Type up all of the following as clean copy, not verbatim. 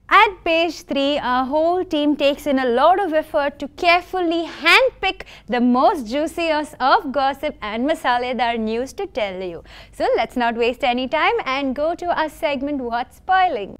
At page 3, our whole team takes in a lot of effort to carefully handpick the most juiciest of gossip and masaledar news to tell you. So let's not waste any time and go to our segment What's Spoiling.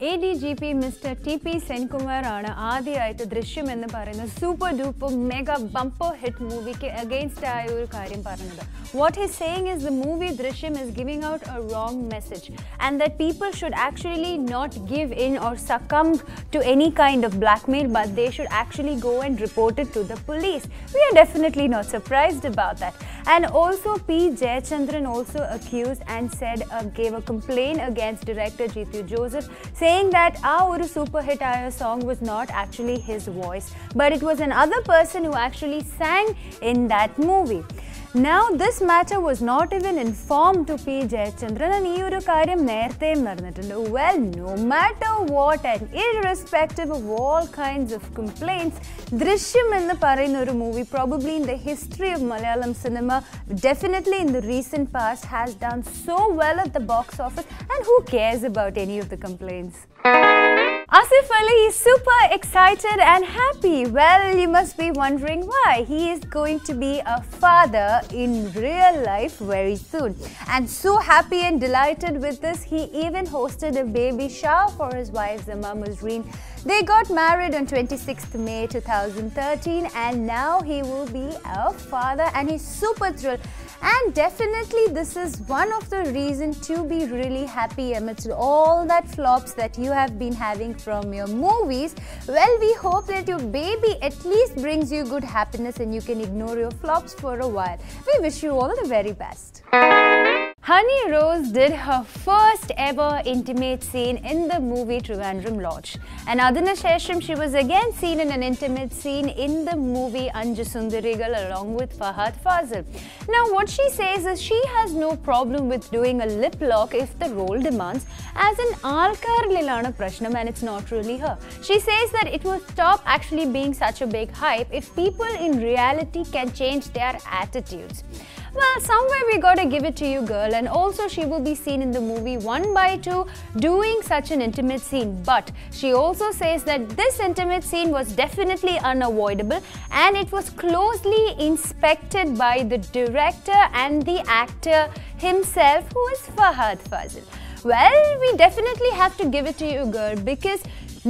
ADGP Mr. TP Senkumar ആണ് ആദ്യമായിട്ട് ദൃശ്യം എന്ന് പറയുന്ന super duper mega bumper hit മൂവിക്ക് against ആയ ഒരു കാര്യം പറഞ്ഞത്. What he's saying is the movie Drishyam is giving out a wrong message and that people should actually not give in or succumb to any kind of blackmail, but they should actually go and report it to the police. We are definitely not surprised about that. And also P. Jayachandran also accused and said gave a complaint against director Jeetu Joseph, saying that our super hit song was not actually his voice, but it was another person who actually sang in that movie. Now this matter was not even informed to P. Jayachandran and ee karyam nertheyum nadannittundu. Well, no matter what and irrespective of all kinds of complaints, Drishyam ennu parayunna oru movie probably in the history of Malayalam cinema, definitely in the recent past, has done so well at the box office, and who cares about any of the complaints? Asif Ali is super excited and happy. Well, you must be wondering why. He is going to be a father in real life very soon. And so happy and delighted with this, he even hosted a baby shower for his wife Zama Mazreen. They got married on 26th May 2013 and now he will be a father and he's super thrilled. And definitely this is one of the reasons to be really happy amidst all that flops that you have been having from your movies. Well, we hope that your baby at least brings you good happiness and you can ignore your flops for a while. We wish you all the very best. Honey Rose did her first ever intimate scene in the movie Trivandrum Lodge. And Adina Shesham, she was again seen in an intimate scene in the movie Anju Sundarigal along with Fahad Fazil. Now what she says is she has no problem with doing a lip lock if the role demands, as in Alkarlilana Prashnam, and it's not really her. She says that it will stop actually being such a big hype if people in reality can change their attitudes. Well, somewhere we gotta give it to you, girl. And also she will be seen in the movie 1/2 doing such an intimate scene. But she also says that this intimate scene was definitely unavoidable and it was closely inspected by the director and the actor himself, who is Fahad Fazil. Well, we definitely have to give it to you, girl, because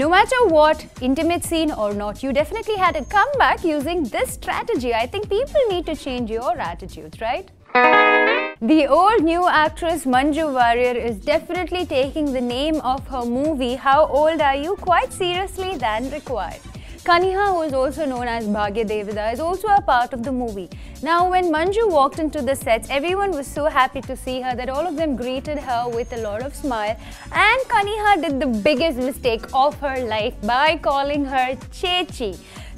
no matter what, intimate scene or not, you definitely had a comeback using this strategy. I think people need to change your attitudes, right? The old new actress Manju Warrier is definitely taking the name of her movie How Old Are You quite seriously than required. Kaniha, who is also known as Bhagya Devada, is also a part of the movie. Now, when Manju walked into the sets, everyone was so happy to see her that all of them greeted her with a lot of smile. And Kaniha did the biggest mistake of her life by calling her Chechi.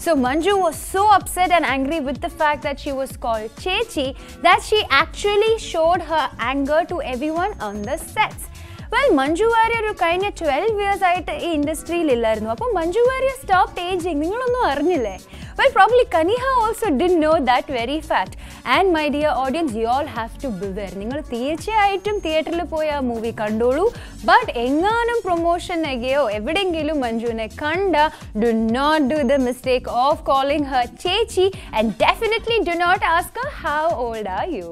So Manju was so upset and angry with the fact that she was called Chechi that she actually showed her anger to everyone on the sets. Well, Manju Warrier ഒരു കഴിഞ്ഞ 12 years ആയിട്ട് ഈ ഇൻഡസ്ട്രിയിൽ ഇല്ലായിരുന്നു. അപ്പോൾ Manju Warrier stopped aging. നിങ്ങളൊന്നും അറിഞ്ഞില്ലേ? Well, probably Kaniha also didn't know that very fact. And my dear audience, you all have to beware. നിങ്ങൾ തീർച്ചയായിട്ടും തിയേറ്ററിൽ പോയി ആ മൂവി കണ്ടോളൂ. But എങ്ങാനും പ്രൊമോഷൻ എഗയോ എവിടെയെങ്കിലും മഞ്ജുവിനെ കണ്ട, do not do the mistake of calling her Chechi and definitely do not ask her how old are you.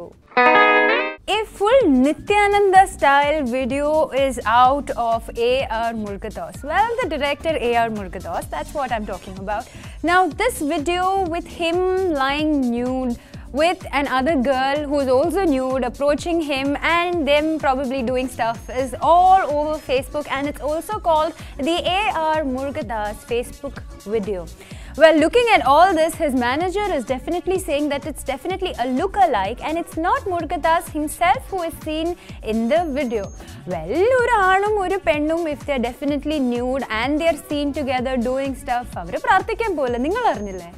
A full Nityananda style video is out of A.R. Murugadoss. Well, the director A.R. Murugadoss, that's what I'm talking about. Now, this video with him lying nude with another girl who is also nude approaching him and them probably doing stuff is all over Facebook, and it's also called the A.R. Murugadoss Facebook video. Well, looking at all this, his manager is definitely saying that it's definitely a look-alike and it's not Murugadoss himself who is seen in the video. Well, oru aanum oru pennum, if they're definitely nude and they're seen together doing stuff, avaru prarthikkan pole, ningal arnille.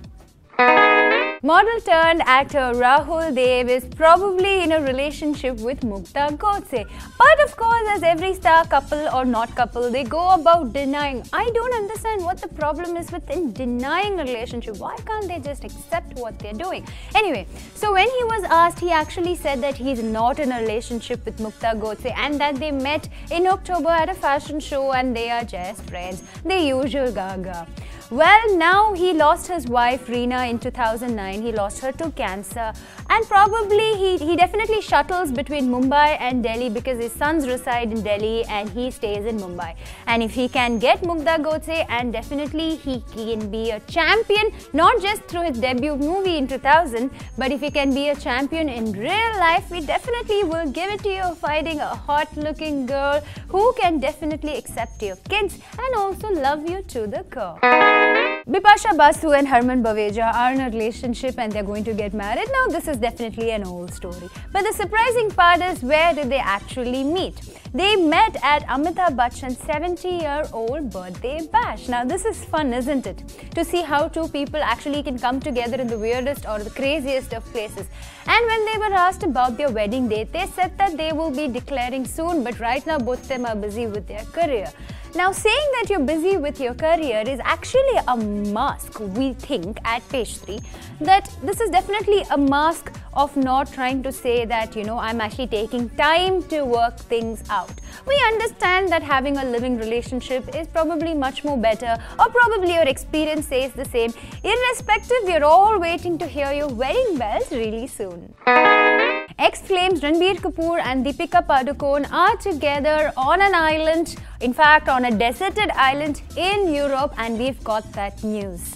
Model turned actor Rahul Dev is probably in a relationship with Mukta Godse. But of course, as every star couple or not couple, they go about denying. I don't understand what the problem is with denying a relationship. Why can't they just accept what they're doing? Anyway, so when he was asked, he actually said that he's not in a relationship with Mukta Godse and that they met in October at a fashion show and they are just friends. The usual gaga. Well, now he lost his wife Reena in 2009. He lost her to cancer, and probably he definitely shuttles between Mumbai and Delhi because his sons reside in Delhi and he stays in Mumbai. And if he can get Mukta Godse, and definitely he can be a champion, not just through his debut movie in 2000, but if he can be a champion in real life, we definitely will give it to you fighting a hot-looking girl who can definitely accept your kids and also love you to the core. Bipasha Basu and Harman Baweja are in a relationship and they're going to get married. Now this is definitely an old story. But the surprising part is, where did they actually meet? They met at Amitabh Bachchan's 70-year-old birthday bash. Now this is fun, isn't it? To see how two people actually can come together in the weirdest or the craziest of places. And when they were asked about their wedding date, they said that they will be declaring soon, but right now both of them are busy with their career. Now, saying that you're busy with your career is actually a mask, we think, at page 3, that this is definitely a mask of not trying to say that, you know, I'm actually taking time to work things out. We understand that having a living relationship is probably much more better, or probably your experience says the same. Irrespective, we're all waiting to hear your wedding bells really soon. Ex-flames Ranbir Kapoor and Deepika Padukone are together on an island, in fact on a deserted island in Europe, and we've got that news.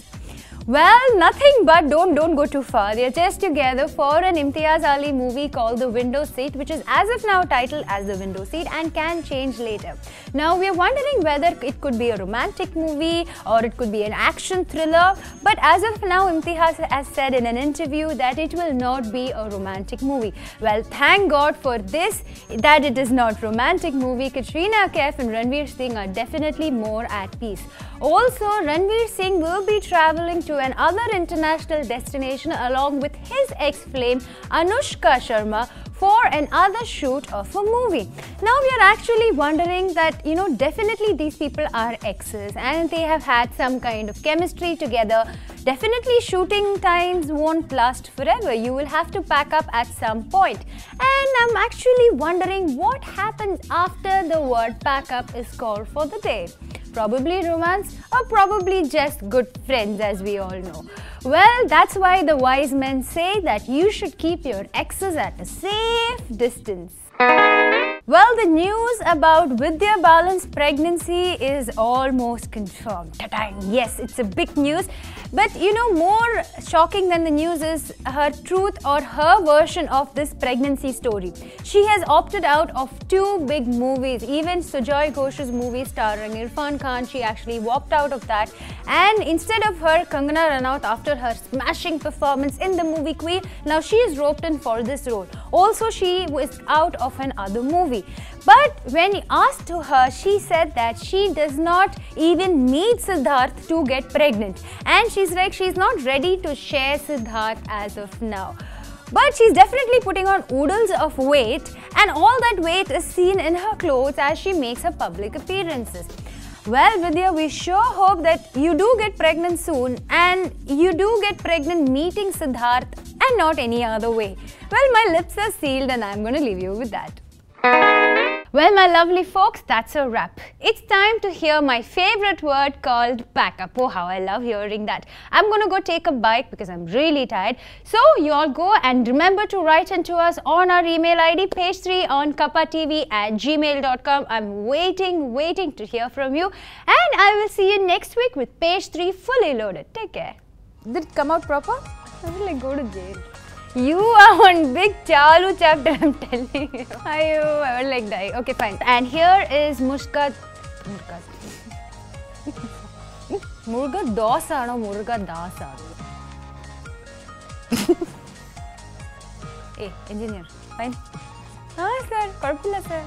Well, nothing but don't go too far. They're just together for an Imtiaz Ali movie called The Window Seat, which is as of now titled as The Window Seat and can change later. Now, we're wondering whether it could be a romantic movie or it could be an action thriller. But as of now, Imtiaz has said in an interview that it will not be a romantic movie. Well, thank God for this, that it is not a romantic movie. Katrina Kaif and Ranveer Singh are definitely more at peace. Also, Ranveer Singh will be traveling to another international destination along with his ex-flame Anushka Sharma for another shoot of a movie. Now we are actually wondering that, you know, definitely these people are exes and they have had some kind of chemistry together. Definitely shooting times won't last forever. You will have to pack up at some point. And I'm actually wondering what happens after the word pack up is called for the day. Probably romance or probably just good friends, as we all know. Well, that's why the wise men say that you should keep your exes at a safe distance. Well, the news about Vidya Balan's pregnancy is almost confirmed. Ta-dang! Yes, it's a big news. But you know, more shocking than the news is her truth or her version of this pregnancy story. She has opted out of 2 big movies. Even Sujoy Ghosh's movie starring Irfan Khan, she actually walked out of that. And instead of her, Kangana Ranaut, after her smashing performance in the movie Queen, now she is roped in for this role. Also, she was out of another movie. But when asked to her, she said that she does not even need Siddharth to get pregnant. And she's like, she's not ready to share Siddharth as of now. But she's definitely putting on oodles of weight, and all that weight is seen in her clothes as she makes her public appearances. Well, Vidya, we sure hope that you do get pregnant soon and you do get pregnant meeting Siddharth and not any other way. Well, my lips are sealed and I'm going to leave you with that. Well, my lovely folks, that's a wrap. It's time to hear my favorite word called pack up. Oh, how I love hearing that. I'm going to go take a bite because I'm really tired. So, you all go and remember to write into us on our email ID, page 3 on kappatv@gmail.com. I'm waiting to hear from you. And I will see you next week with page 3 fully loaded. Take care. Did it come out proper? I will like go to jail. You are one big chalu chapter, I'm telling you. I would like die. Okay, fine. And here is Murga dos aano, Murga das aano. Hey, engineer, fine. Ah, sir, korpilla, sir.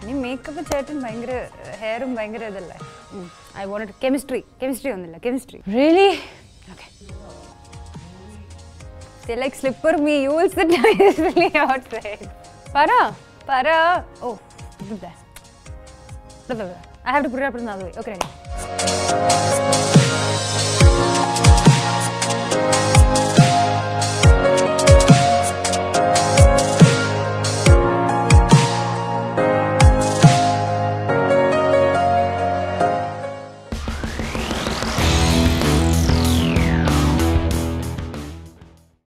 Nee makeup certain bhayangara hair bhayangara idalla. I wanted chemistry onnilla, chemistry. Really? Okay. They like slipper me. You will sit nicely outside. Para. Oh, do that. I have to put it up another way. Okay. Ready.